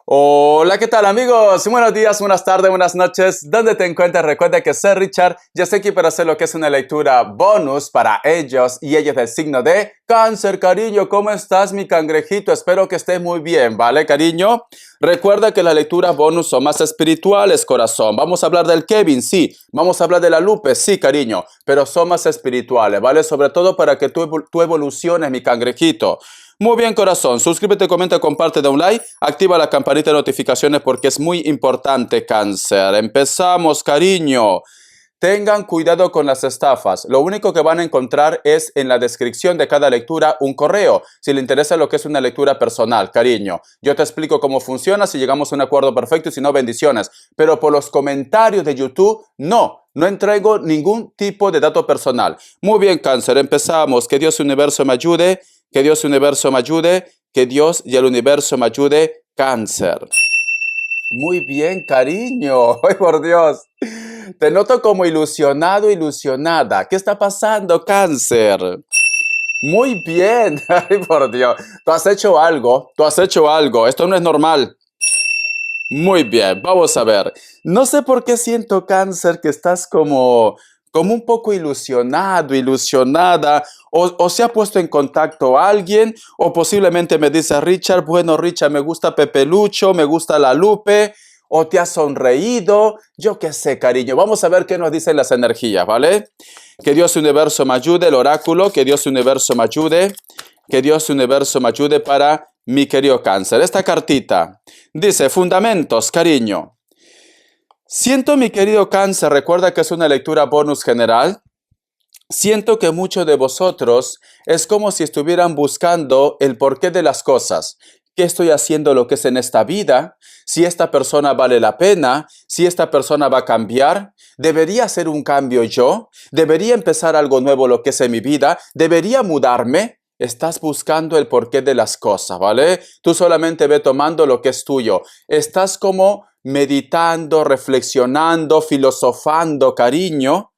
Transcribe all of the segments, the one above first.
Hola, ¿qué tal amigos? Buenos días, buenas tardes, buenas noches. ¿Dónde te encuentras? Recuerda que soy Richard. Ya estoy aquí para hacer lo que es una lectura bonus para ellos y ellas del signo de Cáncer, cariño. ¿Cómo estás, mi cangrejito? Espero que estés muy bien, ¿vale, cariño? Recuerda que las lecturas bonus son más espirituales, corazón. Vamos a hablar del Kevin, sí. Vamos a hablar de la Lupe, sí, cariño. Pero son más espirituales, ¿vale? Sobre todo para que tú evoluciones, mi cangrejito. Muy bien, corazón. Suscríbete, comenta, comparte, da un like. Activa la campanita de notificaciones porque es muy importante, Cáncer. Empezamos, cariño. Tengan cuidado con las estafas. Lo único que van a encontrar es en la descripción de cada lectura un correo. Si le interesa lo que es una lectura personal, cariño. Yo te explico cómo funciona, si llegamos a un acuerdo perfecto y si no, bendiciones. Pero por los comentarios de YouTube, no entrego ningún tipo de dato personal. Muy bien, Cáncer. Empezamos. Que Dios y el universo me ayude. Que Dios y el universo me ayude. Que Dios y el universo me ayude. Cáncer. Muy bien, cariño. Ay, por Dios. Te noto como ilusionado, ilusionada. ¿Qué está pasando, Cáncer? Muy bien. Ay, por Dios. Tú has hecho algo. Tú has hecho algo. Esto no es normal. Muy bien, vamos a ver. No sé por qué siento, Cáncer, que estás como un poco ilusionado, ilusionada, o se ha puesto en contacto alguien, o posiblemente me dice Richard, bueno, Richard, me gusta Pepe Lucho, me gusta la Lupe, o te has sonreído, yo qué sé, cariño. Vamos a ver qué nos dicen las energías, ¿vale? Que Dios universo me ayude, el oráculo, que Dios universo me ayude, que Dios universo me ayude para mi querido Cáncer. Esta cartita dice, fundamentos, cariño. Siento, mi querido Cáncer, recuerda que es una lectura bonus general. Siento que muchos de vosotros es como si estuvieran buscando el porqué de las cosas. ¿Qué estoy haciendo lo que es en esta vida? Si esta persona vale la pena, si esta persona va a cambiar, ¿debería hacer un cambio yo? ¿Debería empezar algo nuevo lo que es en mi vida? ¿Debería mudarme? Estás buscando el porqué de las cosas, ¿vale? Tú solamente ve tomando lo que es tuyo. Estás como meditando, reflexionando, filosofando, cariño.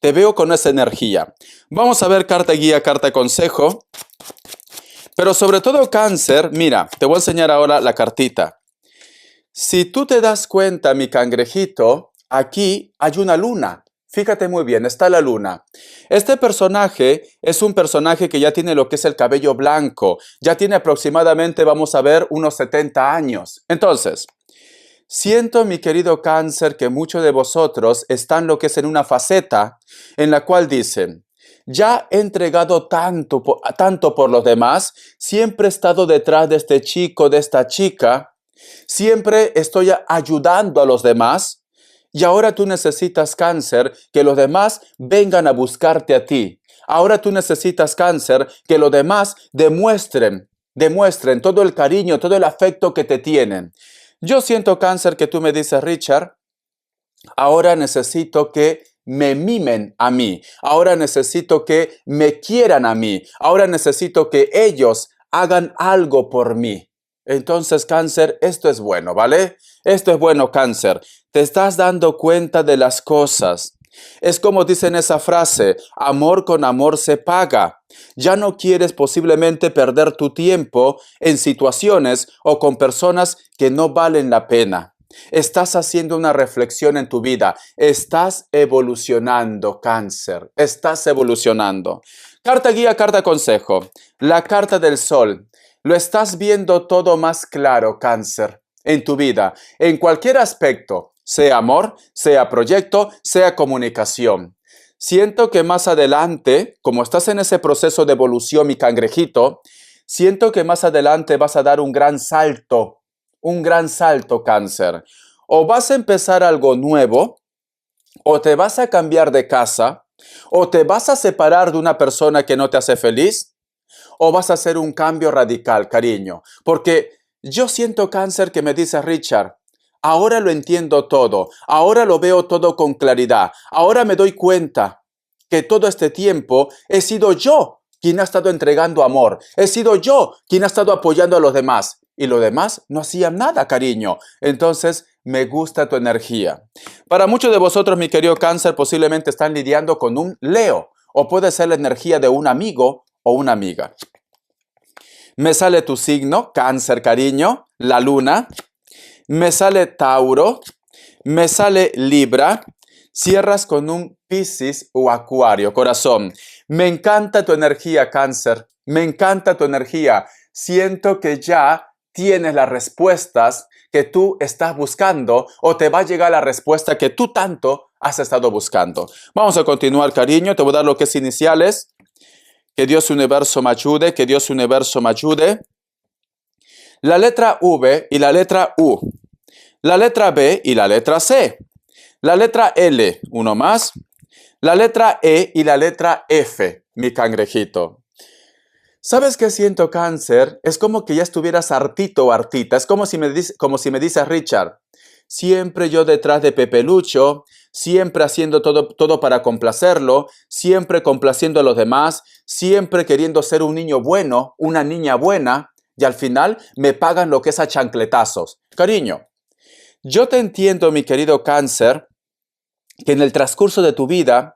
Te veo con esa energía. Vamos a ver carta guía, carta consejo. Pero sobre todo Cáncer, mira, te voy a enseñar ahora la cartita. Si tú te das cuenta, mi cangrejito, aquí hay una luna. Fíjate muy bien, está la luna. Este personaje es un personaje que ya tiene lo que es el cabello blanco. Ya tiene aproximadamente, vamos a ver, unos 70 años. Entonces, siento, mi querido Cáncer, que muchos de vosotros están lo que es en una faceta en la cual dicen, ya he entregado tanto por los demás, siempre he estado detrás de este chico, de esta chica, siempre estoy ayudando a los demás y ahora tú necesitas, Cáncer, que los demás vengan a buscarte a ti. Ahora tú necesitas, Cáncer, que los demás demuestren todo el cariño, todo el afecto que te tienen. Yo siento, Cáncer, que tú me dices, Richard, ahora necesito que me mimen a mí. Ahora necesito que me quieran a mí. Ahora necesito que ellos hagan algo por mí. Entonces, Cáncer, esto es bueno, ¿vale? Esto es bueno, Cáncer. Te estás dando cuenta de las cosas. Es como dicen esa frase, amor con amor se paga. Ya no quieres posiblemente perder tu tiempo en situaciones o con personas que no valen la pena. Estás haciendo una reflexión en tu vida. Estás evolucionando, Cáncer. Estás evolucionando. Carta guía, carta consejo. La carta del sol. Lo estás viendo todo más claro, Cáncer, en tu vida, en cualquier aspecto, sea amor, sea proyecto, sea comunicación. Siento que más adelante, como estás en ese proceso de evolución, mi cangrejito, siento que más adelante vas a dar un gran salto, Cáncer. O vas a empezar algo nuevo, o te vas a cambiar de casa, o te vas a separar de una persona que no te hace feliz, o vas a hacer un cambio radical, cariño. Porque yo siento, Cáncer, que me dice Richard, ahora lo entiendo todo, ahora lo veo todo con claridad, ahora me doy cuenta que todo este tiempo he sido yo quien ha estado entregando amor, he sido yo quien ha estado apoyando a los demás y los demás no hacían nada, cariño. Entonces, me gusta tu energía. Para muchos de vosotros, mi querido Cáncer, posiblemente están lidiando con un Leo o puede ser la energía de un amigo o una amiga. Me sale tu signo, Cáncer, cariño, la luna. me sale Tauro, me sale Libra, cierras con un Piscis o Acuario, corazón. Me encanta tu energía, Cáncer, me encanta tu energía. Siento que ya tienes las respuestas que tú estás buscando o te va a llegar la respuesta que tú tanto has estado buscando. Vamos a continuar, cariño. Te voy a dar lo que es iniciales. Que Dios Universo me ayude, que Dios Universo me ayude. La letra V y la letra U. La letra B y la letra C. La letra L, uno más. La letra E y la letra F, mi cangrejito. ¿Sabes qué siento, Cáncer? Es como que ya estuvieras hartito o hartita. Es como si me dice Richard, siempre yo detrás de Pepe Lucho, siempre haciendo todo para complacerlo, siempre complaciendo a los demás, siempre queriendo ser un niño bueno, una niña buena, y al final me pagan lo que es a chancletazos. Cariño, yo te entiendo, mi querido Cáncer, que en el transcurso de tu vida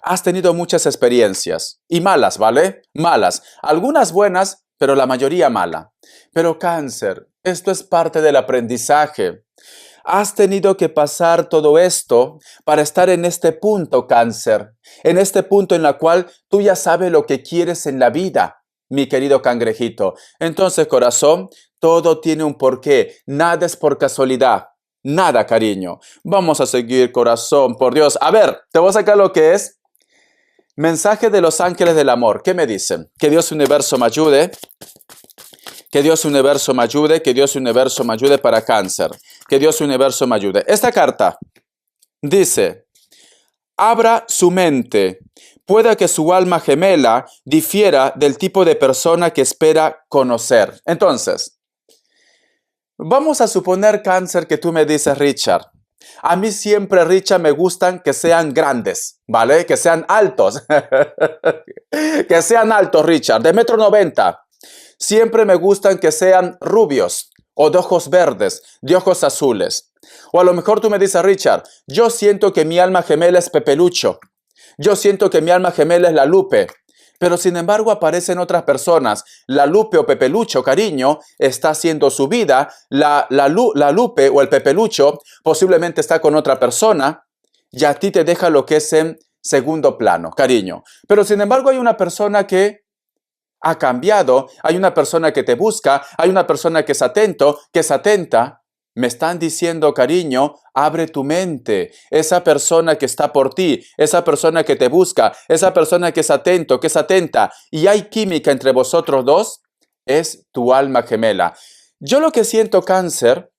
has tenido muchas experiencias, y malas, ¿vale? Malas. Algunas buenas, pero la mayoría mala. Pero Cáncer, esto es parte del aprendizaje. Has tenido que pasar todo esto para estar en este punto, Cáncer. En este punto en el cual tú ya sabes lo que quieres en la vida, mi querido cangrejito. Entonces, corazón, todo tiene un porqué. Nada es por casualidad. Nada, cariño. Vamos a seguir, corazón, por Dios. A ver, te voy a sacar lo que es mensaje de los ángeles del amor. ¿Qué me dicen? Que Dios Universo me ayude. Que Dios Universo me ayude. Que Dios Universo me ayude para Cáncer. Que Dios Universo me ayude. Esta carta dice, abra su mente. Puede que su alma gemela difiera del tipo de persona que espera conocer. Entonces, vamos a suponer, Cáncer, que tú me dices, Richard, a mí siempre, Richard, me gustan que sean grandes, ¿vale? Que sean altos. Que sean altos, Richard, de 1,90 m. Siempre me gustan que sean rubios o de ojos verdes, de ojos azules. O a lo mejor tú me dices, Richard, yo siento que mi alma gemela es Pepe Lucho. Yo siento que mi alma gemela es la Lupe. Pero sin embargo aparecen otras personas. La Lupe o Pepelucho, cariño, está haciendo su vida. La Lupe o el Pepelucho posiblemente está con otra persona y a ti te deja lo que es en segundo plano, cariño. Pero sin embargo hay una persona que ha cambiado, hay una persona que te busca, hay una persona que es atento, que es atenta. Me están diciendo, cariño, abre tu mente. Esa persona que está por ti, esa persona que te busca, esa persona que es atento, que es atenta, y hay química entre vosotros dos, es tu alma gemela. Yo lo que siento, Cáncer,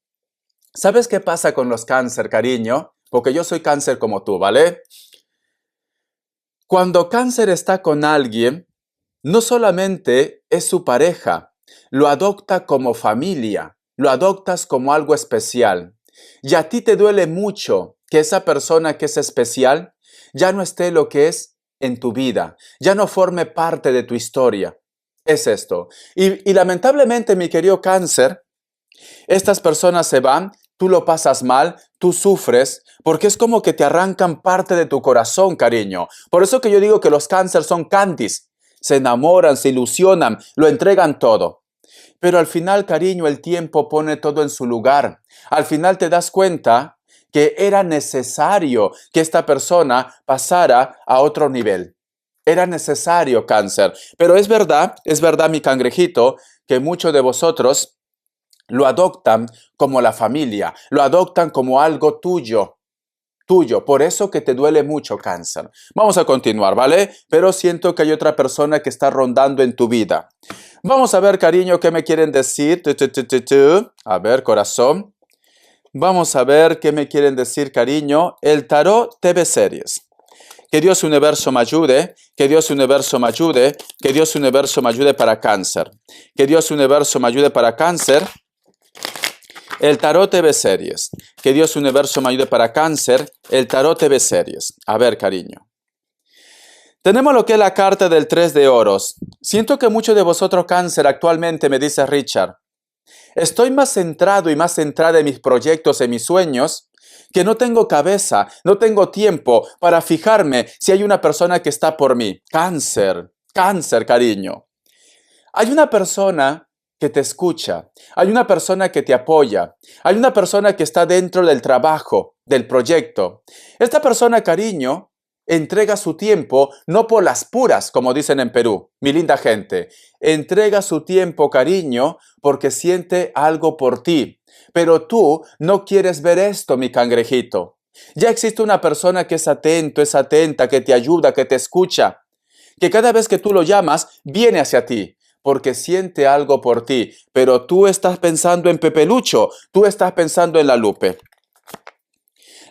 ¿sabes qué pasa con los Cáncer, cariño? Porque yo soy Cáncer como tú, ¿vale? Cuando Cáncer está con alguien, no solamente es su pareja, lo adopta como familia. Lo adoptas como algo especial. Y a ti te duele mucho que esa persona que es especial ya no esté lo que es en tu vida, ya no forme parte de tu historia. Es esto. Y lamentablemente, mi querido Cáncer, estas personas se van, tú lo pasas mal, tú sufres, porque es como que te arrancan parte de tu corazón, cariño. Por eso que yo digo que los Cáncer son candies. Se enamoran, se ilusionan, lo entregan todo. Pero al final, cariño, el tiempo pone todo en su lugar. Al final te das cuenta que era necesario que esta persona pasara a otro nivel. Era necesario, Cáncer. Pero es verdad, mi cangrejito, que muchos de vosotros lo adoptan como la familia, lo adoptan como algo tuyo. Por eso que te duele mucho, Cáncer. Vamos a continuar, ¿vale? Pero siento que hay otra persona que está rondando en tu vida. Vamos a ver, cariño, qué me quieren decir. A ver, corazón. Vamos a ver qué me quieren decir, cariño. El tarot TV Series. Que Dios Universo me ayude, que Dios Universo me ayude, que Dios Universo me ayude para Cáncer. Que Dios Universo me ayude para Cáncer. El Tarot TV Series. Que Dios Universo me ayude para Cáncer. El Tarot TV Series. A ver, cariño. Tenemos lo que es la carta del 3 de oros. Siento que muchos de vosotros, Cáncer, actualmente me dice Richard, estoy más centrado y más centrada en mis proyectos, en mis sueños, que no tengo cabeza, no tengo tiempo para fijarme si hay una persona que está por mí. Cáncer, cariño. Hay una persona que te escucha, hay una persona que te apoya, hay una persona que está dentro del trabajo, del proyecto. Esta persona, cariño, entrega su tiempo no por las puras, como dicen en Perú, mi linda gente. Entrega su tiempo, cariño, porque siente algo por ti. Pero tú no quieres ver esto, mi cangrejito. Ya existe una persona que es atento, es atenta, que te ayuda, que te escucha, que cada vez que tú lo llamas, viene hacia ti, porque siente algo por ti. Pero tú estás pensando en Pepe Lucho, tú estás pensando en la Lupe.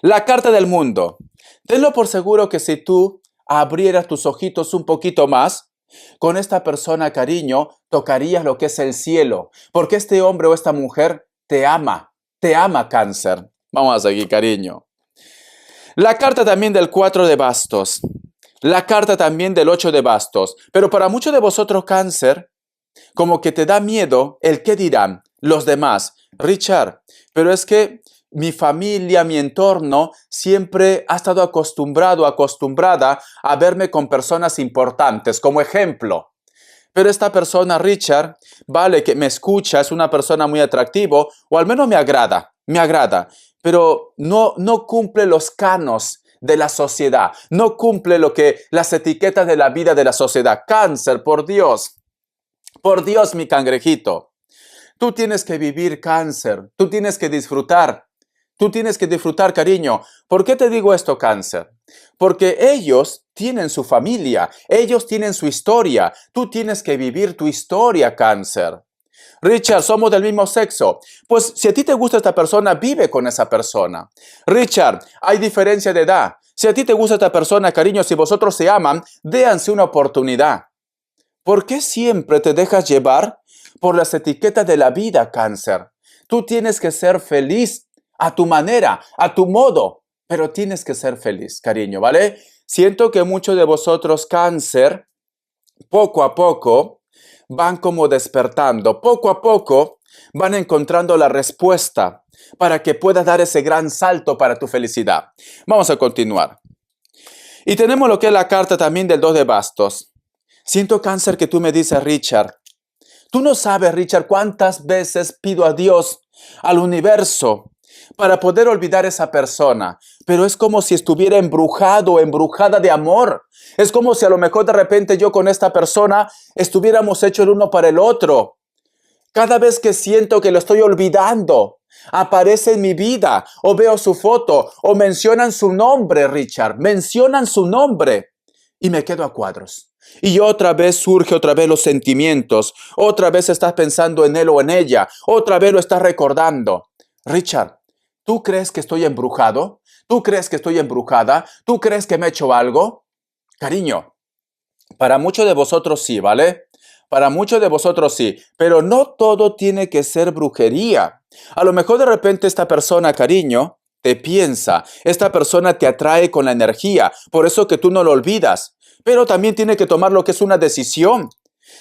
La carta del mundo. Tenlo por seguro que si tú abrieras tus ojitos un poquito más, con esta persona, cariño, tocarías lo que es el cielo, porque este hombre o esta mujer te ama, Cáncer. Vamos a seguir, cariño. La carta también del 4 de bastos, la carta también del 8 de bastos, pero para muchos de vosotros, Cáncer, como que te da miedo el qué dirán los demás. Richard, pero es que mi familia, mi entorno, siempre ha estado acostumbrada a verme con personas importantes, como ejemplo. Pero esta persona, Richard, vale, que me escucha, es una persona muy atractiva, o al menos me agrada, pero no cumple los canos de la sociedad, no cumple las etiquetas de la vida de la sociedad. Cáncer, por Dios, mi cangrejito. Tú tienes que vivir, Cáncer, tú tienes que disfrutar. Tú tienes que disfrutar, cariño. ¿Por qué te digo esto, Cáncer? Porque ellos tienen su familia, ellos tienen su historia. Tú tienes que vivir tu historia, Cáncer. Richard, somos del mismo sexo. Pues si a ti te gusta esta persona, vive con esa persona. Richard, hay diferencia de edad. Si a ti te gusta esta persona, cariño, si vosotros se aman, déanse una oportunidad. ¿Por qué siempre te dejas llevar por las etiquetas de la vida, Cáncer? Tú tienes que ser feliz a tu manera, a tu modo, pero tienes que ser feliz, cariño, ¿vale? Siento que muchos de vosotros, Cáncer, poco a poco van como despertando, poco a poco van encontrando la respuesta para que puedas dar ese gran salto para tu felicidad. Vamos a continuar. Y tenemos lo que es la carta también del 2 de bastos. Siento, Cáncer, que tú me dices, Richard, tú no sabes, Richard, cuántas veces pido a Dios, al universo, para poder olvidar a esa persona, pero es como si estuviera embrujado o embrujada de amor. Es como si a lo mejor de repente yo con esta persona estuviéramos hechos el uno para el otro. Cada vez que siento que lo estoy olvidando, aparece en mi vida, o veo su foto, o mencionan su nombre, Richard, mencionan su nombre, y me quedo a cuadros. Y otra vez surge los sentimientos, otra vez estás pensando en él o en ella, otra vez lo estás recordando. Richard, ¿tú crees que estoy embrujado? ¿Tú crees que estoy embrujada? ¿Tú crees que me he hecho algo? Cariño, para muchos de vosotros sí, ¿vale? Para muchos de vosotros sí, pero no todo tiene que ser brujería. A lo mejor de repente esta persona, cariño, te piensa, esta persona te atrae con la energía, por eso que tú no lo olvidas, pero también tiene que tomar lo que es una decisión.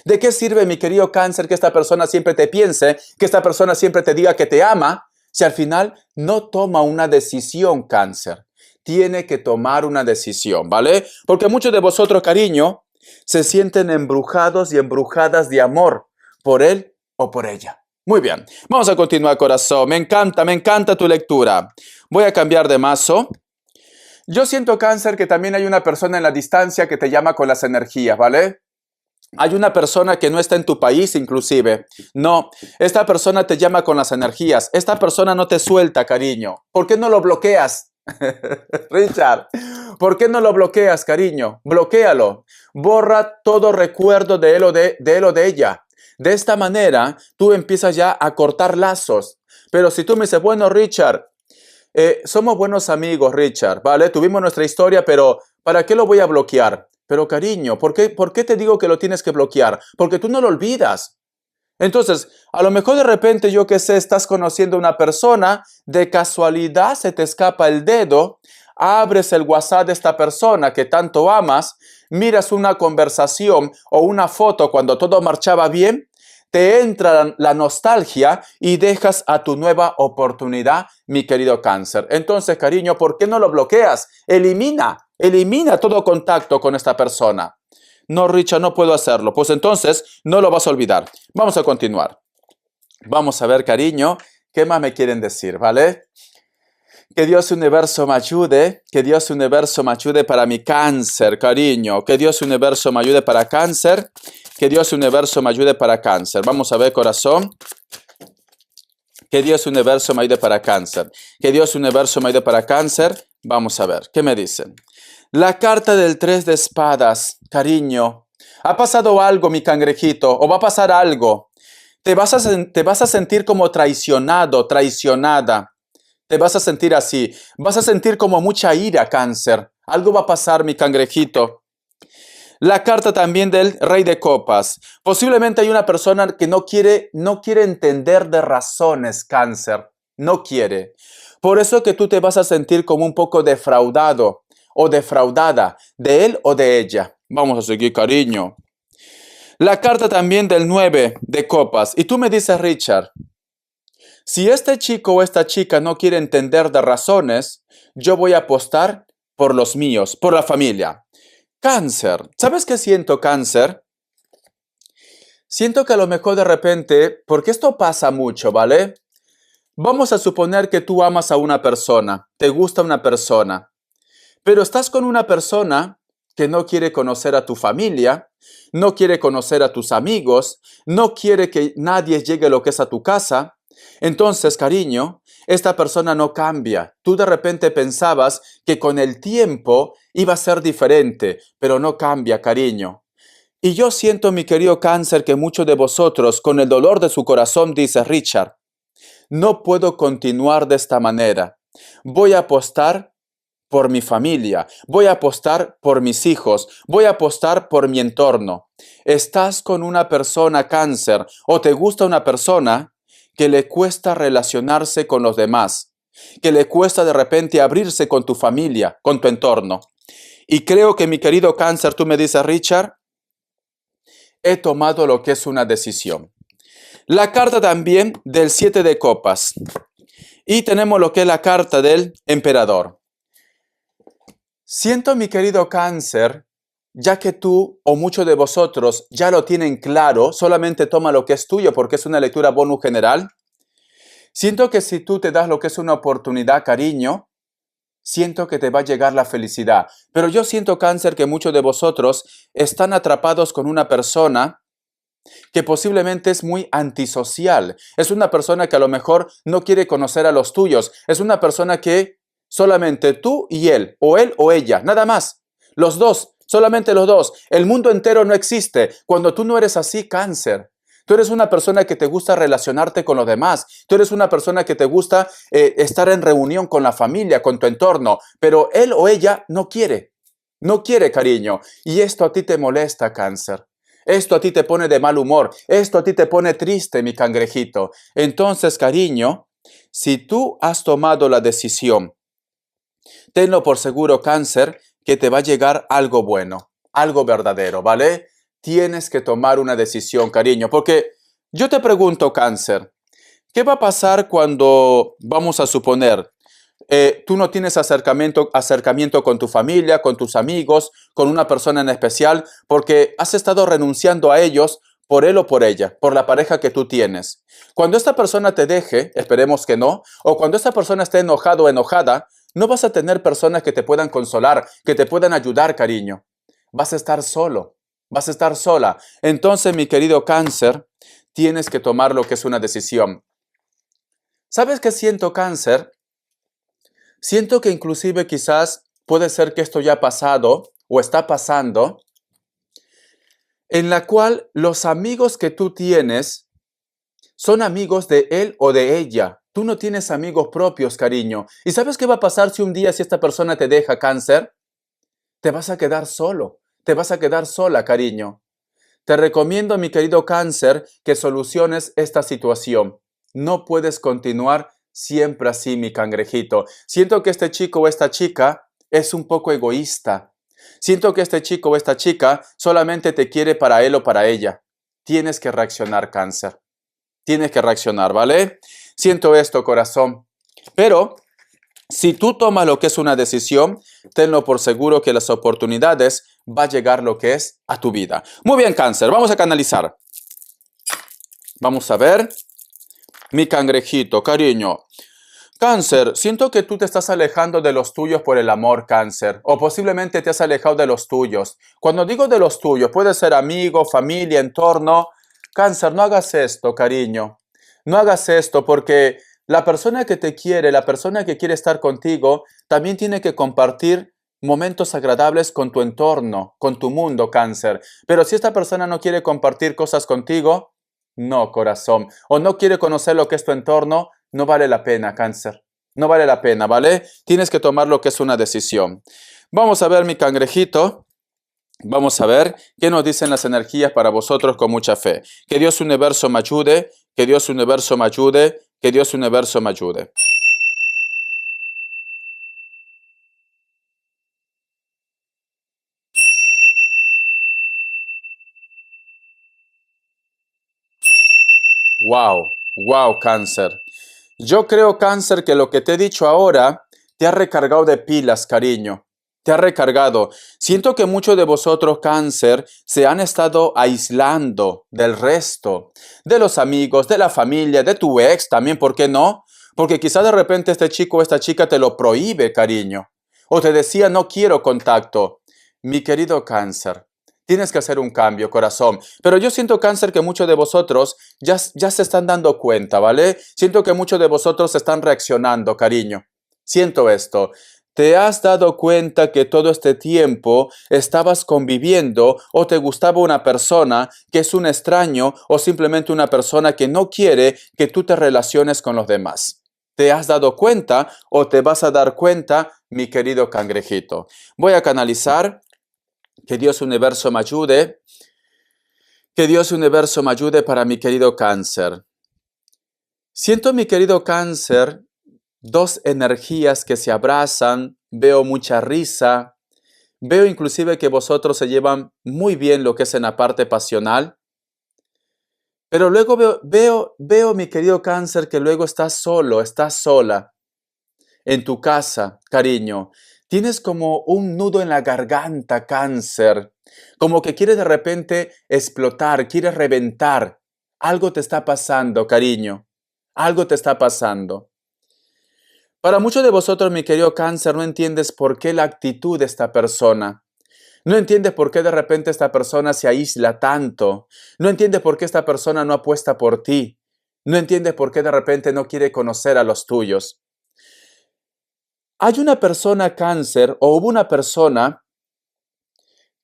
¿De qué sirve, mi querido Cáncer, que esta persona siempre te piense, que esta persona siempre te diga que te ama, si al final no toma una decisión, Cáncer? Tiene que tomar una decisión, ¿vale? Porque muchos de vosotros, cariño, se sienten embrujados y embrujadas de amor por él o por ella. Muy bien, vamos a continuar, corazón. Me encanta tu lectura. Voy a cambiar de mazo. Yo siento, Cáncer, que también hay una persona en la distancia que te llama con las energías, ¿vale? Hay una persona que no está en tu país, inclusive. No, esta persona te llama con las energías. Esta persona no te suelta, cariño. ¿Por qué no lo bloqueas? Richard, ¿por qué no lo bloqueas, cariño? Bloquéalo. Borra todo recuerdo de él o de ella. De esta manera, tú empiezas ya a cortar lazos. Pero si tú me dices, bueno, Richard, somos buenos amigos, Richard, ¿vale? Tuvimos nuestra historia, pero ¿para qué lo voy a bloquear? Pero cariño, ¿por qué te digo que lo tienes que bloquear? Porque tú no lo olvidas. Entonces, a lo mejor de repente, yo qué sé, estás conociendo a una persona, de casualidad se te escapa el dedo, abres el WhatsApp de esta persona que tanto amas, miras una conversación o una foto cuando todo marchaba bien, te entra la nostalgia y dejas a tu nueva oportunidad, mi querido Cáncer. Entonces, cariño, ¿por qué no lo bloqueas? Elimina todo contacto con esta persona. No, Richard, no puedo hacerlo. Pues entonces no lo vas a olvidar. Vamos a continuar. Vamos a ver, cariño, ¿qué más me quieren decir, vale? Que Dios universo me ayude, que Dios universo me ayude para mi cáncer, cariño. Que Dios universo me ayude para cáncer, que Dios universo me ayude para cáncer. Vamos a ver, corazón. Que Dios universo me ayude para cáncer. Que Dios universo me ayude para cáncer. Vamos a ver, ¿qué me dicen? La carta del 3 de espadas, cariño. ¿Ha pasado algo, mi cangrejito? ¿O va a pasar algo? Te vas a sentir como traicionado, traicionada. Te vas a sentir así. Vas a sentir como mucha ira, cáncer. Algo va a pasar, mi cangrejito. La carta también del Rey de Copas. Posiblemente hay una persona que no quiere entender de razones, cáncer. No quiere. Por eso que tú te vas a sentir como un poco defraudado o defraudada de él o de ella. Vamos a seguir, cariño. La carta también del 9 de Copas. Y tú me dices, Richard, si este chico o esta chica no quiere entender de razones, yo voy a apostar por los míos, por la familia. Cáncer. ¿Sabes qué siento, cáncer? Siento que a lo mejor de repente, porque esto pasa mucho, ¿vale? Vamos a suponer que tú amas a una persona, te gusta una persona, pero estás con una persona que no quiere conocer a tu familia, no quiere conocer a tus amigos, no quiere que nadie llegue a lo que es a tu casa. Entonces, cariño, esta persona no cambia. Tú de repente pensabas que con el tiempo iba a ser diferente, pero no cambia, cariño. Y yo siento, mi querido cáncer, que muchos de vosotros, con el dolor de su corazón, dice Richard, no puedo continuar de esta manera. Voy a apostar por mi familia, voy a apostar por mis hijos, voy a apostar por mi entorno. Estás con una persona, cáncer, o te gusta una persona que le cuesta relacionarse con los demás, que le cuesta de repente abrirse con tu familia, con tu entorno. Y creo que, mi querido cáncer, tú me dices, Richard, he tomado lo que es una decisión. La carta también del 7 de copas. Y tenemos lo que es la carta del emperador. Siento, mi querido cáncer, ya que tú o muchos de vosotros ya lo tienen claro, solamente toma lo que es tuyo porque es una lectura bonus general. Siento que si tú te das lo que es una oportunidad, cariño, siento que te va a llegar la felicidad. Pero yo siento, cáncer, que muchos de vosotros están atrapados con una persona que posiblemente es muy antisocial. Es una persona que a lo mejor no quiere conocer a los tuyos. Es una persona que solamente tú y él o ella, nada más. Los dos, solamente los dos. El mundo entero no existe. Cuando tú no eres así, cáncer. Tú eres una persona que te gusta relacionarte con los demás. Tú eres una persona que te gusta estar en reunión con la familia, con tu entorno. Pero él o ella no quiere. No quiere, cariño. Y esto a ti te molesta, cáncer. Esto a ti te pone de mal humor. Esto a ti te pone triste, mi cangrejito. Entonces, cariño, si tú has tomado la decisión, tenlo por seguro, cáncer, que te va a llegar algo bueno, algo verdadero, ¿vale? Tienes que tomar una decisión, cariño, porque yo te pregunto, cáncer, ¿qué va a pasar cuando, vamos a suponer, tú no tienes acercamiento con tu familia, con tus amigos, con una persona en especial, porque has estado renunciando a ellos por él o por ella, por la pareja que tú tienes? Cuando esta persona te deje, esperemos que no, o cuando esta persona esté enojado o enojada, no vas a tener personas que te puedan consolar, que te puedan ayudar, cariño. Vas a estar solo, vas a estar sola. Entonces, mi querido cáncer, tienes que tomar lo que es una decisión. ¿Sabes qué siento, cáncer? Siento que inclusive quizás puede ser que esto ya ha pasado o está pasando, en la cual los amigos que tú tienes son amigos de él o de ella. Tú no tienes amigos propios, cariño. ¿Y sabes qué va a pasar si un día si esta persona te deja, cáncer? Te vas a quedar solo, te vas a quedar sola, cariño. Te recomiendo, mi querido cáncer, que soluciones esta situación. No puedes continuar siempre así, mi cangrejito. Siento que este chico o esta chica es un poco egoísta. Siento que este chico o esta chica solamente te quiere para él o para ella. Tienes que reaccionar, cáncer. Tienes que reaccionar, ¿vale? Siento esto, corazón. Pero si tú tomas lo que es una decisión, tenlo por seguro que las oportunidades va a llegar lo que es a tu vida. Muy bien, cáncer. Vamos a canalizar. Vamos a ver. Mi cangrejito, cariño. Cáncer, siento que tú te estás alejando de los tuyos por el amor, Cáncer, o posiblemente te has alejado de los tuyos. Cuando digo de los tuyos, puede ser amigo, familia, entorno. Cáncer, no hagas esto, cariño. No hagas esto porque la persona que te quiere, la persona que quiere estar contigo, también tiene que compartir momentos agradables con tu entorno, con tu mundo, Cáncer. Pero si esta persona no quiere compartir cosas contigo, no, corazón, o no quiere conocer lo que es tu entorno, no vale la pena, Cáncer. No vale la pena, ¿vale? Tienes que tomar lo que es una decisión. Vamos a ver, mi cangrejito. Vamos a ver qué nos dicen las energías para vosotros con mucha fe. Que Dios Universo me ayude, que Dios Universo me ayude, que Dios Universo me ayude. Wow, wow, Cáncer. Yo creo, Cáncer, que lo que te he dicho ahora te ha recargado de pilas, cariño. Te ha recargado. Siento que muchos de vosotros, Cáncer, se han estado aislando del resto, de los amigos, de la familia, de tu ex también, ¿por qué no? Porque quizás de repente este chico o esta chica te lo prohíbe, cariño. O te decía, no quiero contacto. Mi querido Cáncer, tienes que hacer un cambio, corazón. Pero yo siento, Cáncer, que muchos de vosotros ya se están dando cuenta, ¿vale? Siento que muchos de vosotros están reaccionando, cariño. Siento esto. ¿Te has dado cuenta que todo este tiempo estabas conviviendo o te gustaba una persona que es un extraño o simplemente una persona que no quiere que tú te relaciones con los demás? ¿Te has dado cuenta o te vas a dar cuenta, mi querido cangrejito? Voy a canalizar. Que Dios Universo me ayude. Que Dios Universo me ayude para mi querido Cáncer. Siento, mi querido Cáncer, dos energías que se abrazan. Veo mucha risa. Veo inclusive que vosotros se llevan muy bien lo que es en la parte pasional. Pero luego veo, mi querido Cáncer, que luego estás solo, estás sola en tu casa, cariño. Tienes como un nudo en la garganta, Cáncer. Como que quieres de repente explotar, quieres reventar. Algo te está pasando, cariño. Algo te está pasando. Para muchos de vosotros, mi querido Cáncer, no entiendes por qué la actitud de esta persona. No entiendes por qué de repente esta persona se aísla tanto. No entiendes por qué esta persona no apuesta por ti. No entiendes por qué de repente no quiere conocer a los tuyos. Hay una persona, Cáncer, o hubo una persona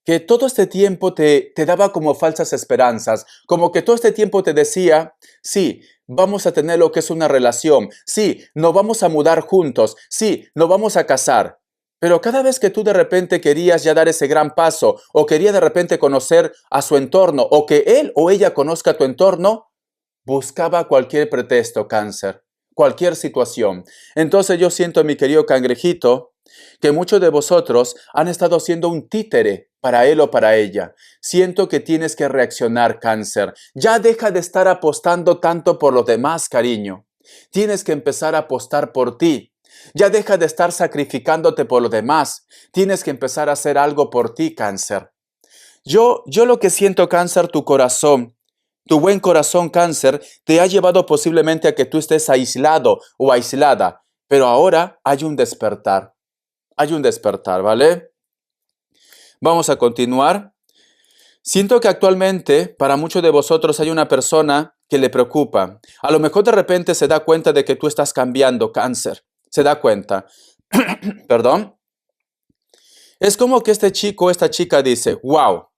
que todo este tiempo te daba como falsas esperanzas, como que todo este tiempo te decía, sí, vamos a tener lo que es una relación, sí, nos vamos a mudar juntos, sí, nos vamos a casar. Pero cada vez que tú de repente querías ya dar ese gran paso, o querías de repente conocer a su entorno, o que él o ella conozca tu entorno, buscaba cualquier pretexto, Cáncer, cualquier situación. Entonces yo siento, mi querido cangrejito, que muchos de vosotros han estado siendo un títere para él o para ella. Siento que tienes que reaccionar, Cáncer. Ya deja de estar apostando tanto por los demás, cariño. Tienes que empezar a apostar por ti. Ya deja de estar sacrificándote por los demás. Tienes que empezar a hacer algo por ti, Cáncer. Yo lo que siento, Cáncer, tu corazón, tu buen corazón, Cáncer, te ha llevado posiblemente a que tú estés aislado o aislada. Pero ahora hay un despertar. Hay un despertar, ¿vale? Vamos a continuar. Siento que actualmente para muchos de vosotros hay una persona que le preocupa. A lo mejor de repente se da cuenta de que tú estás cambiando, Cáncer. Se da cuenta. Perdón. Es como que este chico, esta chica dice, wow,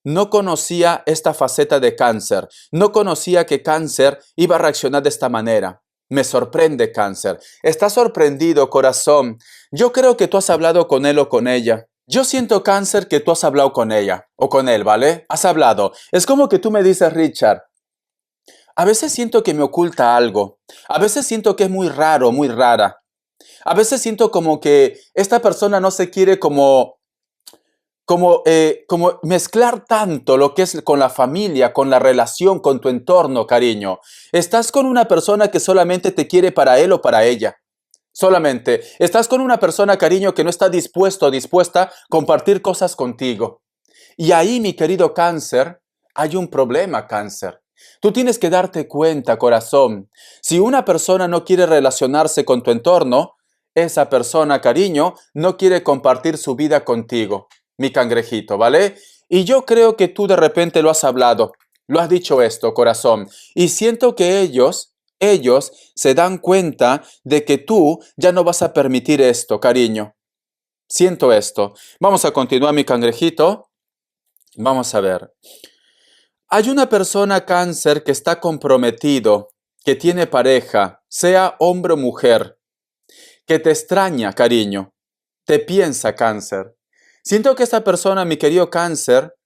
no conocía esta faceta de Cáncer. No conocía que Cáncer iba a reaccionar de esta manera. Me sorprende, Cáncer. ¿Estás sorprendido, corazón? Yo creo que tú has hablado con él o con ella. Yo siento, Cáncer, que tú has hablado con ella o con él, ¿vale? Has hablado. Es como que tú me dices, Richard, a veces siento que me oculta algo. A veces siento que es muy raro, muy rara. A veces siento como que esta persona no se quiere como mezclar tanto lo que es con la familia, con la relación, con tu entorno, cariño. Estás con una persona que solamente te quiere para él o para ella. Solamente. Estás con una persona, cariño, que no está dispuesto o dispuesta a compartir cosas contigo. Y ahí, mi querido Cáncer, hay un problema, Cáncer. Tú tienes que darte cuenta, corazón. Si una persona no quiere relacionarse con tu entorno, esa persona, cariño, no quiere compartir su vida contigo, mi cangrejito, ¿vale? Y yo creo que tú de repente lo has hablado, lo has dicho esto, corazón. Y siento que ellos se dan cuenta de que tú ya no vas a permitir esto, cariño. Siento esto. Vamos a continuar, mi cangrejito. Vamos a ver. Hay una persona cáncer que está comprometido, que tiene pareja, sea hombre o mujer, que te extraña, cariño, te piensa cáncer. Siento que esta persona, mi querido cáncer,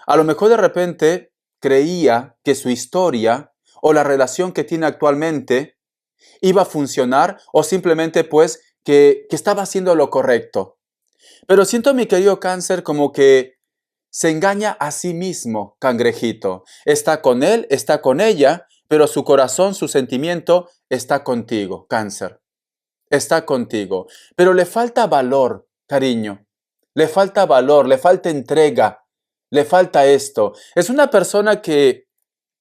a lo mejor de repente creía que su historia o la relación que tiene actualmente iba a funcionar o simplemente pues que estaba haciendo lo correcto. Pero siento, mi querido cáncer, como que se engaña a sí mismo, cangrejito. Está con él, está con ella, pero su corazón, su sentimiento está contigo, cáncer. Está contigo. Pero le falta valor, cariño. Le falta valor, le falta entrega, le falta esto. Es una persona que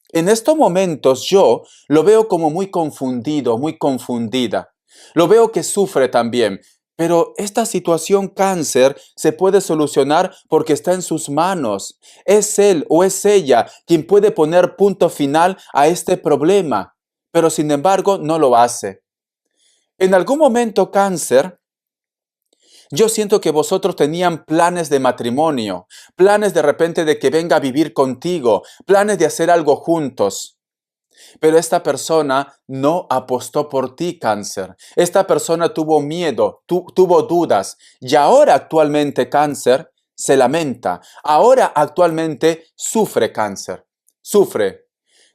en estos momentos yo lo veo como muy confundido, muy confundida. Lo veo que sufre también. Pero esta situación cáncer se puede solucionar porque está en sus manos. Es él o es ella quien puede poner punto final a este problema. Pero sin embargo no lo hace. En algún momento cáncer, yo siento que vosotros tenían planes de matrimonio, planes de repente de que venga a vivir contigo, planes de hacer algo juntos. Pero esta persona no apostó por ti, cáncer. Esta persona tuvo miedo, tuvo dudas. Y ahora actualmente cáncer se lamenta. Ahora actualmente sufre cáncer. Sufre.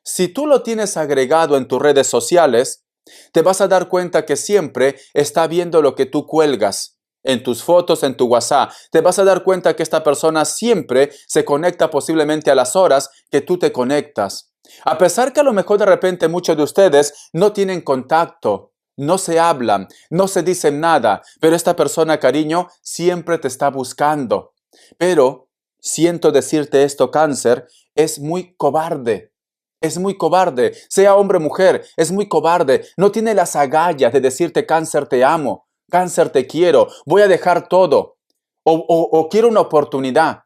Si tú lo tienes agregado en tus redes sociales, te vas a dar cuenta que siempre está viendo lo que tú cuelgas en tus fotos, en tu WhatsApp. Te vas a dar cuenta que esta persona siempre se conecta posiblemente a las horas que tú te conectas. A pesar que a lo mejor de repente muchos de ustedes no tienen contacto, no se hablan, no se dicen nada, pero esta persona, cariño, siempre te está buscando. Pero siento decirte esto, cáncer, es muy cobarde. Es muy cobarde, sea hombre o mujer, es muy cobarde. No tiene las agallas de decirte, cáncer, te amo, cáncer, te quiero, voy a dejar todo, o quiero una oportunidad.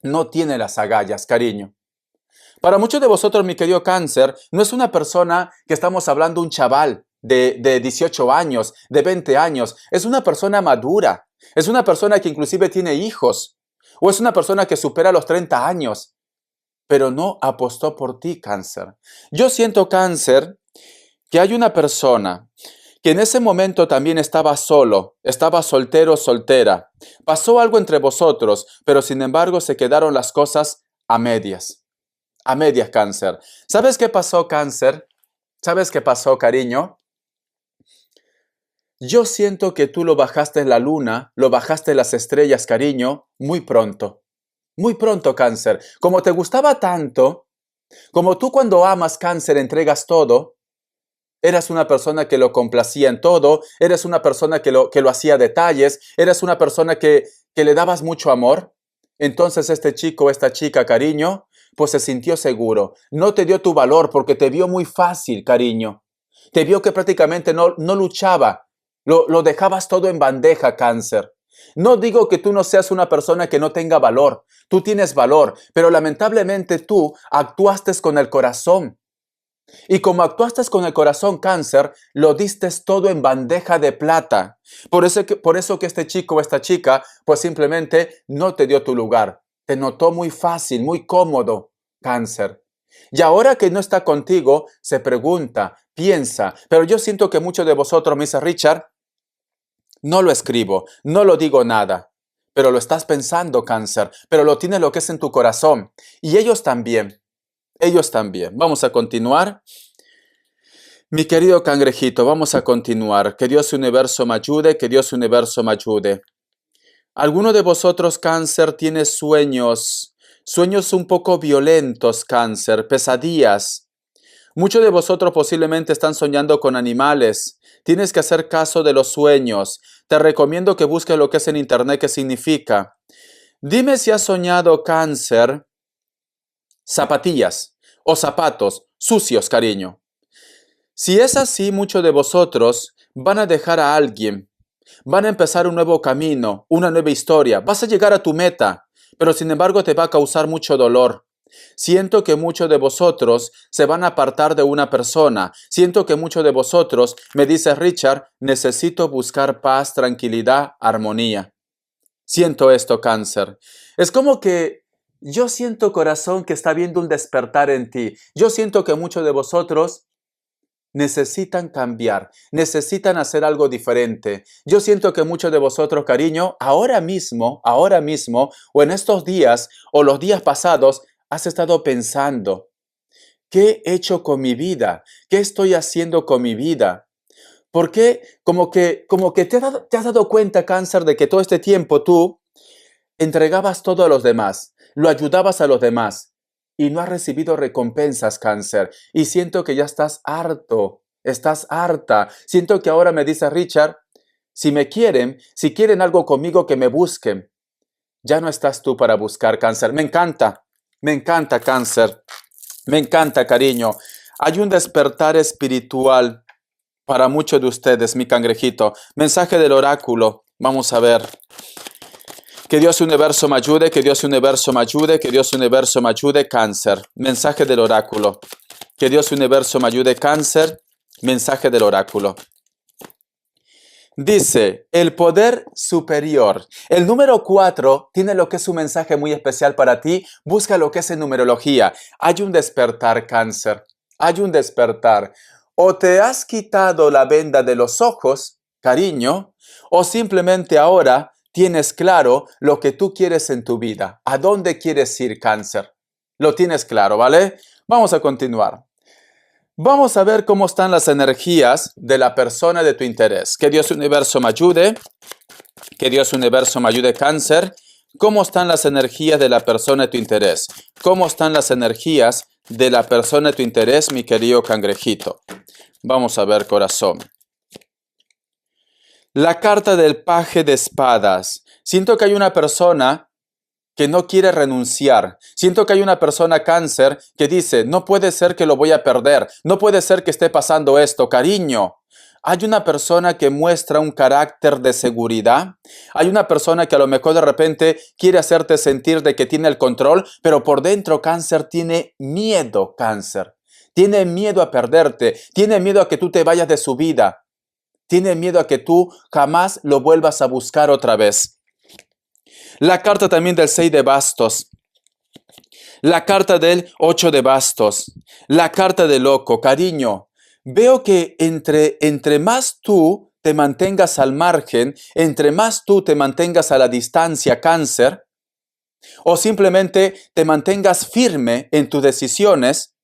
No tiene las agallas, cariño. Para muchos de vosotros, mi querido cáncer, no es una persona que estamos hablando, un chaval de 18 años, de 20 años. Es una persona madura. Es una persona que inclusive tiene hijos. O es una persona que supera los 30 años. Pero no apostó por ti, cáncer. Yo siento, cáncer, que hay una persona que en ese momento también estaba solo, estaba soltero o soltera. Pasó algo entre vosotros, pero sin embargo se quedaron las cosas a medias. A medias, cáncer. ¿Sabes qué pasó, cáncer? ¿Sabes qué pasó, cariño? Yo siento que tú lo bajaste en la luna, lo bajaste en las estrellas, cariño, muy pronto. Muy pronto, cáncer. Como te gustaba tanto, como tú cuando amas, cáncer, entregas todo, eras una persona que lo complacía en todo, eres una persona que lo hacía detalles, eres una persona que le dabas mucho amor. Entonces este chico o esta chica, cariño, pues se sintió seguro. No te dio tu valor porque te vio muy fácil, cariño. Te vio que prácticamente no luchaba. Lo dejabas todo en bandeja, cáncer. No digo que tú no seas una persona que no tenga valor. Tú tienes valor, pero lamentablemente tú actuaste con el corazón. Y como actuaste con el corazón, cáncer, lo diste todo en bandeja de plata. Por eso que este chico o esta chica, pues simplemente no te dio tu lugar. Te notó muy fácil, muy cómodo, cáncer. Y ahora que no está contigo, se pregunta, piensa. Pero yo siento que muchos de vosotros, me dice Richard, no lo escribo, no lo digo nada. Pero lo estás pensando, cáncer. Pero lo tienes lo que es en tu corazón. Y ellos también. Ellos también. Vamos a continuar. Mi querido cangrejito, vamos a continuar. Que Dios universo me ayude, que Dios universo me ayude. ¿Alguno de vosotros, cáncer, tiene sueños? Sueños un poco violentos, cáncer, pesadillas. Muchos de vosotros posiblemente están soñando con animales. Tienes que hacer caso de los sueños. Te recomiendo que busques lo que es en internet, qué significa. Dime si has soñado, cáncer, zapatillas. o zapatos sucios, cariño. Si es así, muchos de vosotros van a dejar a alguien, van a empezar un nuevo camino, una nueva historia, vas a llegar a tu meta, pero sin embargo te va a causar mucho dolor. Siento que muchos de vosotros se van a apartar de una persona. Siento que muchos de vosotros me dice Richard, necesito buscar paz, tranquilidad, armonía. Siento esto, Cáncer. Es como que yo siento, corazón, que está viendo un despertar en ti. Yo siento que muchos de vosotros necesitan cambiar, necesitan hacer algo diferente. Yo siento que muchos de vosotros, cariño, ahora mismo, o en estos días, o los días pasados, has estado pensando, ¿qué he hecho con mi vida? ¿Qué estoy haciendo con mi vida? ¿Por qué? Como que te has dado cuenta, Cáncer, de que todo este tiempo tú entregabas todo a los demás, lo ayudabas a los demás y no has recibido recompensas, Cáncer. Y siento que ya estás harto, estás harta. Siento que ahora me dice Richard, si quieren algo conmigo, que me busquen. Ya no estás tú para buscar, Cáncer. Me encanta, Cáncer. Me encanta, cariño. Hay un despertar espiritual para muchos de ustedes, mi cangrejito. Mensaje del oráculo. Vamos a ver. Que Dios universo me ayude, que Dios universo me ayude, que Dios universo me ayude, Cáncer. Mensaje del oráculo. Que Dios universo me ayude, Cáncer. Mensaje del oráculo. Dice, el poder superior. El número 4 tiene lo que es un mensaje muy especial para ti. Busca lo que es en numerología. Hay un despertar, Cáncer. Hay un despertar. O te has quitado la venda de los ojos, cariño, o simplemente ahora tienes claro lo que tú quieres en tu vida. ¿A dónde quieres ir, Cáncer? Lo tienes claro, ¿vale? Vamos a continuar. Vamos a ver cómo están las energías de la persona de tu interés. Que Dios universo me ayude. Que Dios universo me ayude, Cáncer. ¿Cómo están las energías de la persona de tu interés? ¿Cómo están las energías de la persona de tu interés, mi querido cangrejito? Vamos a ver, corazón. La carta del paje de espadas. Siento que hay una persona que no quiere renunciar. Siento que hay una persona, Cáncer, que dice, no puede ser que lo voy a perder. No puede ser que esté pasando esto, cariño. Hay una persona que muestra un carácter de seguridad. Hay una persona que a lo mejor de repente quiere hacerte sentir de que tiene el control, pero por dentro, Cáncer, tiene miedo, Cáncer. Tiene miedo a perderte. Tiene miedo a que tú te vayas de su vida. Tiene miedo a que tú jamás lo vuelvas a buscar otra vez. La carta también del 6 de bastos. La carta del 8 de bastos. La carta del loco. Cariño, veo que entre más tú te mantengas al margen, entre más tú te mantengas a la distancia, Cáncer, o simplemente te mantengas firme en tus decisiones,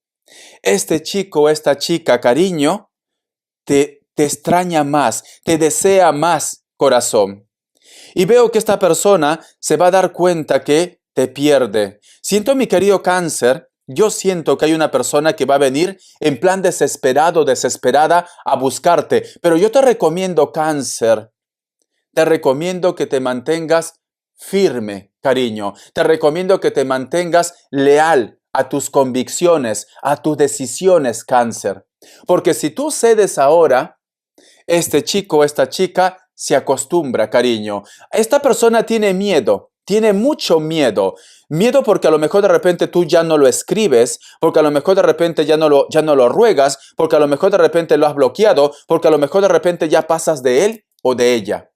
este chico o esta chica, cariño, te extraña más, te desea más, corazón. Y veo que esta persona se va a dar cuenta que te pierde. Siento, mi querido Cáncer, yo siento que hay una persona que va a venir en plan desesperado, desesperada a buscarte. Pero yo te recomiendo, Cáncer, te recomiendo que te mantengas firme, cariño. Te recomiendo que te mantengas leal a tus convicciones, a tus decisiones, Cáncer. Porque si tú cedes ahora, este chico, esta chica, se acostumbra, cariño. Esta persona tiene miedo, tiene mucho miedo. Miedo porque a lo mejor de repente tú ya no lo escribes, porque a lo mejor de repente ya no lo ruegas, porque a lo mejor de repente lo has bloqueado, porque a lo mejor de repente ya pasas de él o de ella.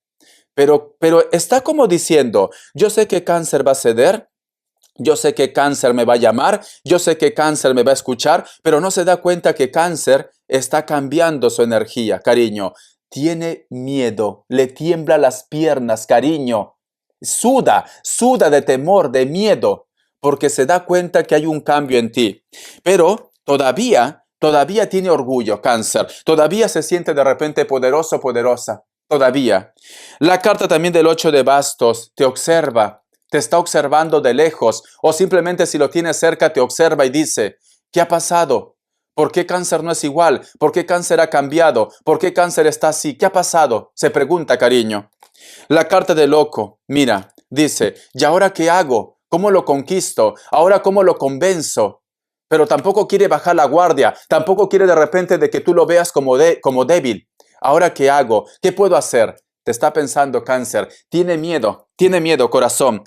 Pero está como diciendo, yo sé que Cáncer va a ceder, yo sé que Cáncer me va a llamar, yo sé que Cáncer me va a escuchar, pero no se da cuenta que Cáncer está cambiando su energía, cariño. Tiene miedo, le tiembla las piernas, cariño. Suda de temor, de miedo, porque se da cuenta que hay un cambio en ti. Pero todavía tiene orgullo, Cáncer. Todavía se siente de repente poderoso, poderosa. Todavía. La carta también del 8 de bastos te observa. Te está observando de lejos o simplemente si lo tienes cerca te observa y dice, ¿qué ha pasado? ¿Por qué Cáncer no es igual? ¿Por qué Cáncer ha cambiado? ¿Por qué Cáncer está así? ¿Qué ha pasado? Se pregunta, cariño. La carta del loco, mira, dice, ¿y ahora qué hago? ¿Cómo lo conquisto? ¿Ahora cómo lo convenzo? pero tampoco quiere bajar la guardia, tampoco quiere de repente de que tú lo veas como débil. ¿Ahora qué hago? ¿Qué puedo hacer? Te está pensando Cáncer. Tiene miedo, corazón.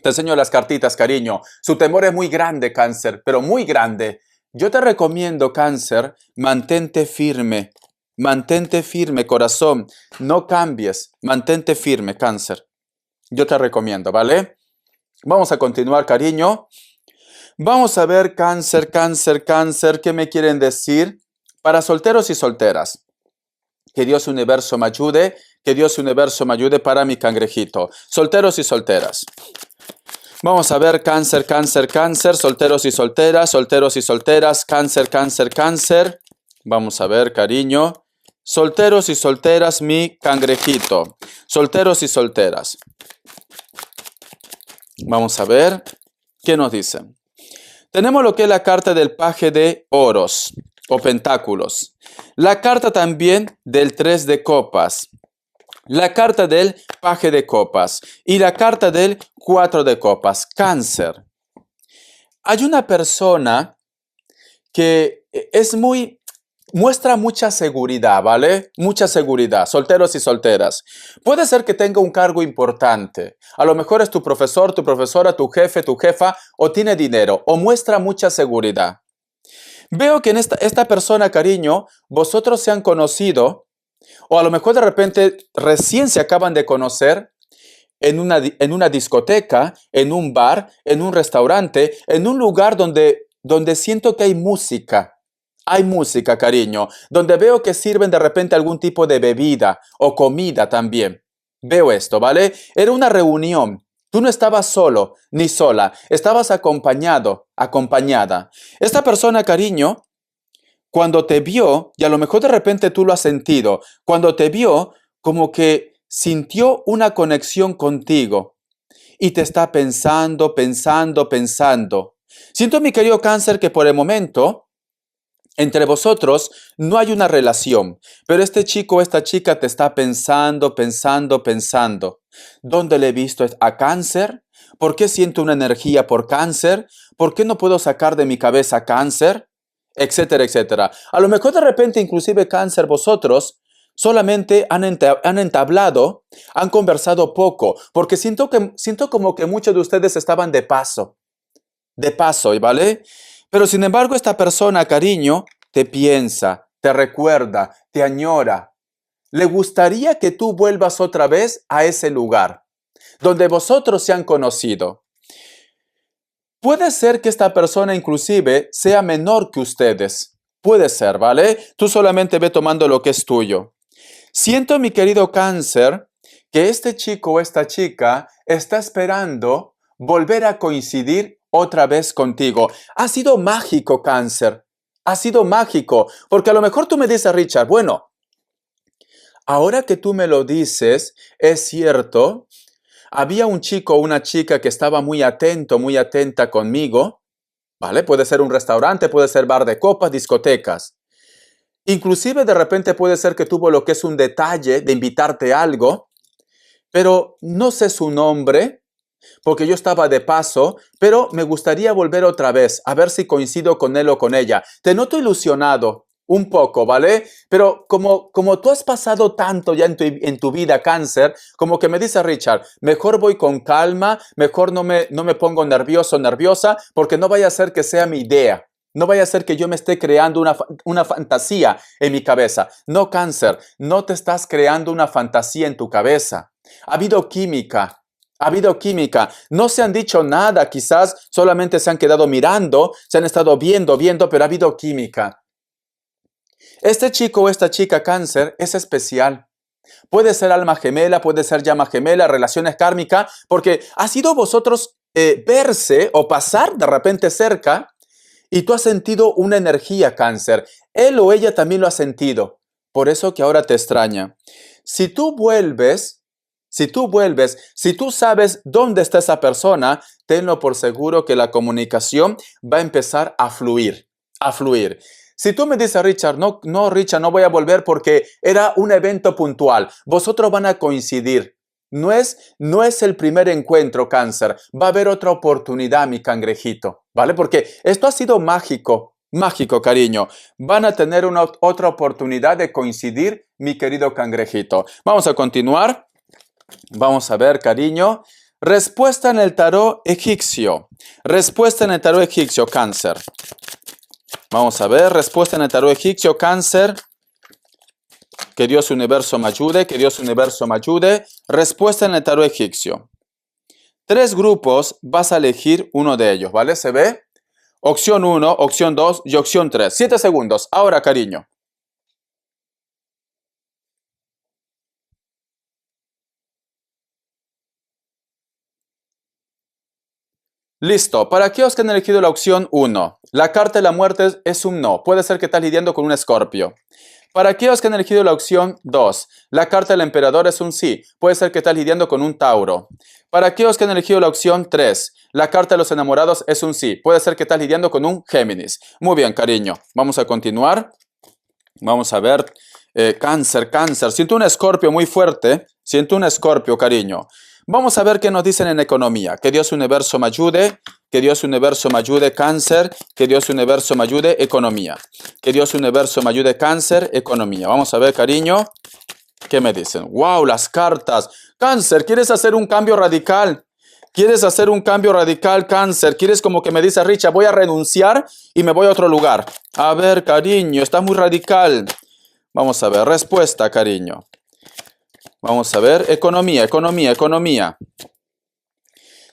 Te enseño las cartitas, cariño. Su temor es muy grande, Cáncer, pero muy grande. Yo te recomiendo, Cáncer, mantente firme. Mantente firme, corazón. No cambies. Mantente firme, Cáncer. Yo te recomiendo, ¿vale? Vamos a continuar, cariño. Vamos a ver, Cáncer, ¿qué me quieren decir? Para solteros y solteras. Que Dios Universo me ayude. Que Dios Universo me ayude para mi cangrejito. Solteros y solteras. Vamos a ver, Cáncer, solteros y solteras, Cáncer. Vamos a ver, cariño. Solteros y solteras, mi cangrejito. Solteros y solteras. Vamos a ver, ¿qué nos dicen? Tenemos lo que es la carta del paje de oros o pentáculos. La carta también del 3 de copas. La carta del paje de copas y la carta del 4 de copas. Cáncer. Hay una persona que muestra mucha seguridad, ¿vale? Mucha seguridad, solteros y solteras. Puede ser que tenga un cargo importante. A lo mejor es tu profesor, tu profesora, tu jefe, tu jefa, o tiene dinero, o muestra mucha seguridad. Veo que en esta persona, cariño, vosotros se han conocido, o a lo mejor de repente recién se acaban de conocer en una discoteca, en un bar, en un restaurante, en un lugar donde siento que hay música. Hay música, cariño, donde veo que sirven de repente algún tipo de bebida o comida también. Veo esto, ¿vale? Era una reunión. Tú no estabas solo ni sola, estabas acompañado, acompañada. Esta persona, cariño, cuando te vio, y a lo mejor de repente tú lo has sentido, cuando te vio, como que sintió una conexión contigo y te está pensando. Siento, mi querido Cáncer, que por el momento entre vosotros no hay una relación, pero este chico o esta chica te está pensando. ¿Dónde le he visto a Cáncer? ¿Por qué siento una energía por Cáncer? ¿Por qué no puedo sacar de mi cabeza Cáncer? Etcétera, etcétera. A lo mejor de repente inclusive Cáncer vosotros solamente han entablado, han conversado poco, porque siento como que muchos de ustedes estaban de paso, ¿vale? Pero sin embargo esta persona, cariño, te piensa, te recuerda, te añora. Le gustaría que tú vuelvas otra vez a ese lugar donde vosotros se han conocido. Puede ser que esta persona inclusive sea menor que ustedes. Puede ser, ¿vale? Tú solamente ve tomando lo que es tuyo. Siento, mi querido Cáncer, que este chico o esta chica está esperando volver a coincidir otra vez contigo. Ha sido mágico, Cáncer. Ha sido mágico. Porque a lo mejor tú me dices, Richard, bueno, ahora que tú me lo dices, es cierto. Había un chico o una chica que estaba muy atento, muy atenta conmigo, ¿vale? Puede ser un restaurante, puede ser bar de copas, discotecas. Inclusive de repente puede ser que tuvo lo que es un detalle de invitarte a algo, pero no sé su nombre, porque yo estaba de paso, pero me gustaría volver otra vez, a ver si coincido con él o con ella. Te noto ilusionado. Un poco, ¿vale? Pero como tú has pasado tanto ya en tu vida, Cáncer, como que me dice Richard, mejor voy con calma, mejor no me pongo nervioso, nerviosa, porque no vaya a ser que sea mi idea. No vaya a ser que yo me esté creando una fantasía en mi cabeza. No, Cáncer, no te estás creando una fantasía en tu cabeza. Ha habido química. Ha habido química. No se han dicho nada, quizás solamente se han quedado mirando, se han estado viendo, pero ha habido química. Este chico o esta chica, Cáncer, es especial. Puede ser alma gemela, puede ser llama gemela, relaciones kármicas, porque ha sido vosotros verse o pasar de repente cerca y tú has sentido una energía, Cáncer. Él o ella también lo ha sentido. Por eso que ahora te extraña. Si tú vuelves, si tú sabes dónde está esa persona, tenlo por seguro que la comunicación va a empezar a fluir, a fluir. Si tú me dices, Richard, no, Richard, no voy a volver porque era un evento puntual. Vosotros van a coincidir. No es el primer encuentro, Cáncer. Va a haber otra oportunidad, mi cangrejito, ¿vale? Porque esto ha sido mágico, mágico, cariño. Van a tener otra oportunidad de coincidir, mi querido cangrejito. Vamos a continuar. Vamos a ver, cariño. Respuesta en el tarot egipcio. Respuesta en el tarot egipcio, Cáncer. Vamos a ver, respuesta en el tarot egipcio, Cáncer. Que Dios universo me ayude, que Dios universo me ayude. Respuesta en el tarot egipcio. 3 grupos, vas a elegir uno de ellos, ¿vale? ¿Se ve? Opción 1, opción 2 y opción 3. 7 segundos. Ahora, cariño. Listo. Para aquellos que han elegido la opción 1, la carta de la muerte es un no. Puede ser que estás lidiando con un escorpio. Para aquellos que han elegido la opción 2, la carta del emperador es un sí. Puede ser que estás lidiando con un Tauro. Para aquellos que han elegido la opción 3, la carta de los enamorados es un sí. Puede ser que estás lidiando con un Géminis. Muy bien, cariño. Vamos a continuar. Vamos a ver. Cáncer, Cáncer. Siento un escorpio muy fuerte. Siento un escorpio, cariño. Vamos a ver qué nos dicen en economía. Que Dios universo me ayude. Que Dios universo me ayude, Cáncer. Que Dios universo me ayude, economía. Que Dios universo me ayude, Cáncer, economía. Vamos a ver, cariño. ¿Qué me dicen? ¡Wow! Las cartas. Cáncer, ¿quieres hacer un cambio radical? ¿Quieres hacer un cambio radical, Cáncer? ¿Quieres como que me dice Richard, voy a renunciar y me voy a otro lugar? A ver, cariño, estás muy radical. Vamos a ver, respuesta, cariño. Vamos a ver, economía, economía, economía.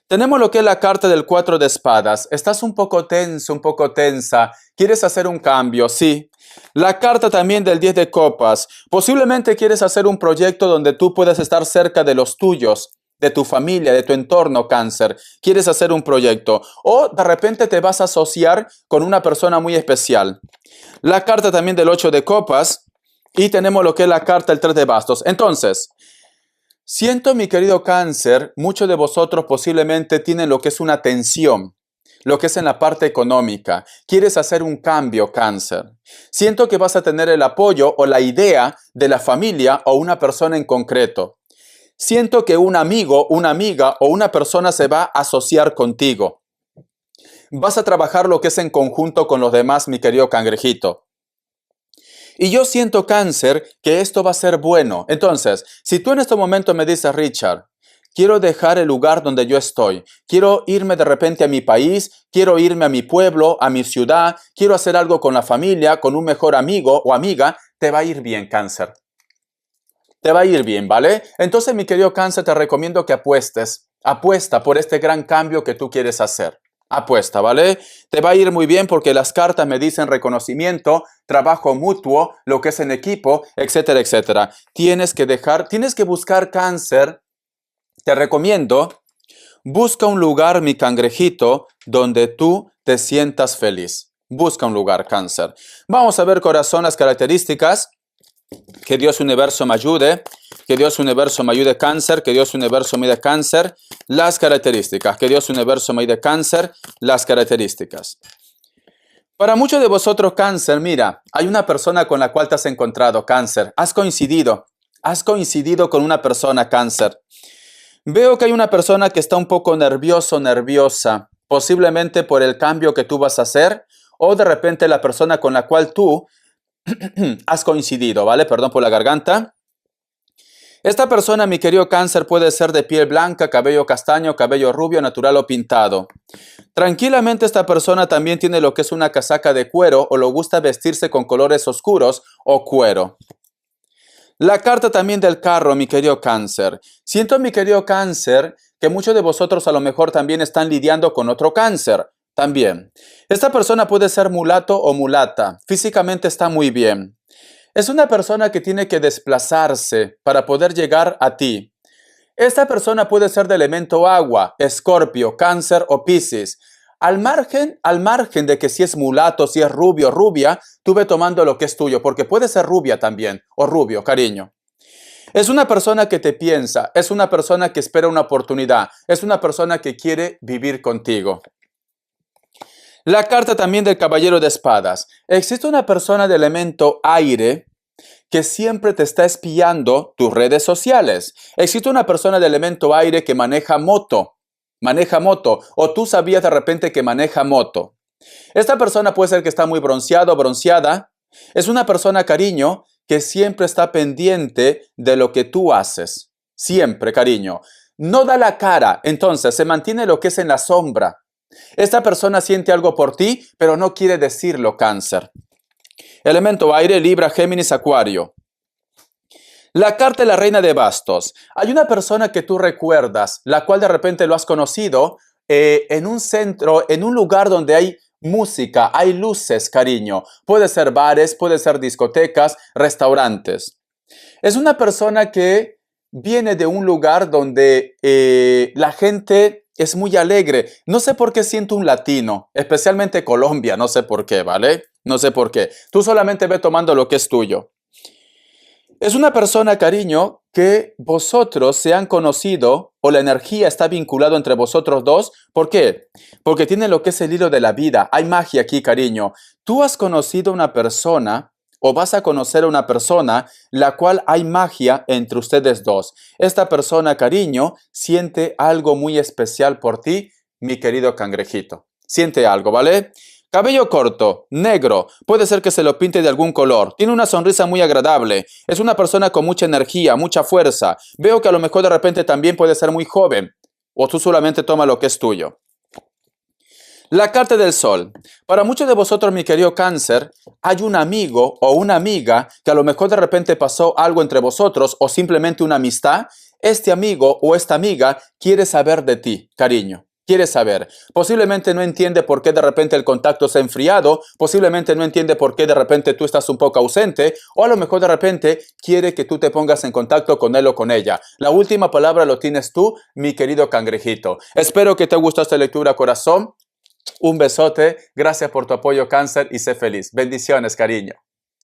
Tenemos lo que es la carta del 4 de espadas. Estás un poco tenso, un poco tensa. ¿Quieres hacer un cambio? Sí. La carta también del 10 de copas. Posiblemente quieres hacer un proyecto donde tú puedas estar cerca de los tuyos, de tu familia, de tu entorno, Cáncer. Quieres hacer un proyecto. O de repente te vas a asociar con una persona muy especial. La carta también del 8 de copas. Y tenemos lo que es la carta del 3 de bastos. Entonces, siento, mi querido Cáncer, muchos de vosotros posiblemente tienen lo que es una tensión, lo que es en la parte económica. Quieres hacer un cambio, Cáncer. Siento que vas a tener el apoyo o la idea de la familia o una persona en concreto. Siento que un amigo, una amiga o una persona se va a asociar contigo. Vas a trabajar lo que es en conjunto con los demás, mi querido cangrejito. Y yo siento, Cáncer, que esto va a ser bueno. Entonces, si tú en este momento me dices, Richard, quiero dejar el lugar donde yo estoy, quiero irme de repente a mi país, quiero irme a mi pueblo, a mi ciudad, quiero hacer algo con la familia, con un mejor amigo o amiga, te va a ir bien, Cáncer. Te va a ir bien, ¿vale? Entonces, mi querido Cáncer, te recomiendo que apuestes. Apuesta por este gran cambio que tú quieres hacer. Apuesta, ¿vale? Te va a ir muy bien porque las cartas me dicen reconocimiento, trabajo mutuo, lo que es en equipo, etcétera, etcétera. Tienes que buscar, Cáncer. Te recomiendo, busca un lugar, mi cangrejito, donde tú te sientas feliz. Busca un lugar, Cáncer. Vamos a ver, corazón, las características. Que Dios universo me ayude. Que Dios universo me ayude, Cáncer. Que Dios universo me ayude, Cáncer. Las características. Que Dios universo me ayude, Cáncer. Las características. Para muchos de vosotros, Cáncer, mira, hay una persona con la cual te has encontrado, Cáncer. Has coincidido. Has coincidido con una persona, Cáncer. Veo que hay una persona que está un poco nervioso, nerviosa. Posiblemente por el cambio que tú vas a hacer. O de repente la persona con la cual tú has coincidido, ¿vale? Perdón por la garganta. Esta persona, mi querido Cáncer, puede ser de piel blanca, cabello castaño, cabello rubio, natural o pintado. Tranquilamente esta persona también tiene lo que es una casaca de cuero o le gusta vestirse con colores oscuros o cuero. La carta también del carro, mi querido Cáncer. Siento, mi querido Cáncer, que muchos de vosotros a lo mejor también están lidiando con otro cáncer. También. Esta persona puede ser mulato o mulata. Físicamente está muy bien. Es una persona que tiene que desplazarse para poder llegar a ti. Esta persona puede ser de elemento agua, Escorpio, Cáncer o Piscis. Al margen de que si es mulato, si es rubio, rubia, tú ve tomando lo que es tuyo, porque puede ser rubia también, o rubio, cariño. Es una persona que te piensa, es una persona que espera una oportunidad, es una persona que quiere vivir contigo. La carta también del caballero de espadas. Existe una persona de elemento aire que siempre te está espiando tus redes sociales. Existe una persona de elemento aire que maneja moto, o tú sabías de repente que maneja moto. Esta persona puede ser que está muy bronceado o bronceada. Es una persona, cariño, que siempre está pendiente de lo que tú haces. Siempre, cariño. No da la cara, entonces se mantiene lo que es en la sombra. Esta persona siente algo por ti, pero no quiere decirlo, Cáncer. Elemento aire, Libra, Géminis, Acuario. La carta de la Reina de Bastos. Hay una persona que tú recuerdas, la cual de repente lo has conocido en un centro, en un lugar donde hay música, hay luces, cariño. Puede ser bares, puede ser discotecas, restaurantes. Es una persona que viene de un lugar donde la gente es muy alegre. No sé por qué siento un latino, especialmente Colombia, no sé por qué, ¿vale? No sé por qué. Tú solamente ve tomando lo que es tuyo. Es una persona, cariño, que vosotros se han conocido o la energía está vinculada entre vosotros dos. ¿Por qué? Porque tiene lo que es el hilo de la vida. Hay magia aquí, cariño. Tú has conocido a una persona o vas a conocer a una persona la cual hay magia entre ustedes dos. Esta persona, cariño, siente algo muy especial por ti, mi querido cangrejito. Siente algo, ¿vale? Cabello corto, negro, puede ser que se lo pinte de algún color. Tiene una sonrisa muy agradable. Es una persona con mucha energía, mucha fuerza. Veo que a lo mejor de repente también puede ser muy joven. O tú solamente toma lo que es tuyo. La carta del sol. Para muchos de vosotros, mi querido Cáncer, hay un amigo o una amiga que a lo mejor de repente pasó algo entre vosotros o simplemente una amistad. Este amigo o esta amiga quiere saber de ti, cariño. Quiere saber. Posiblemente no entiende por qué de repente el contacto se ha enfriado, posiblemente no entiende por qué de repente tú estás un poco ausente, o a lo mejor de repente quiere que tú te pongas en contacto con él o con ella. La última palabra lo tienes tú, mi querido cangrejito. Espero que te gustó esta lectura, corazón. Un besote, gracias por tu apoyo, Cáncer, y sé feliz. Bendiciones, cariño.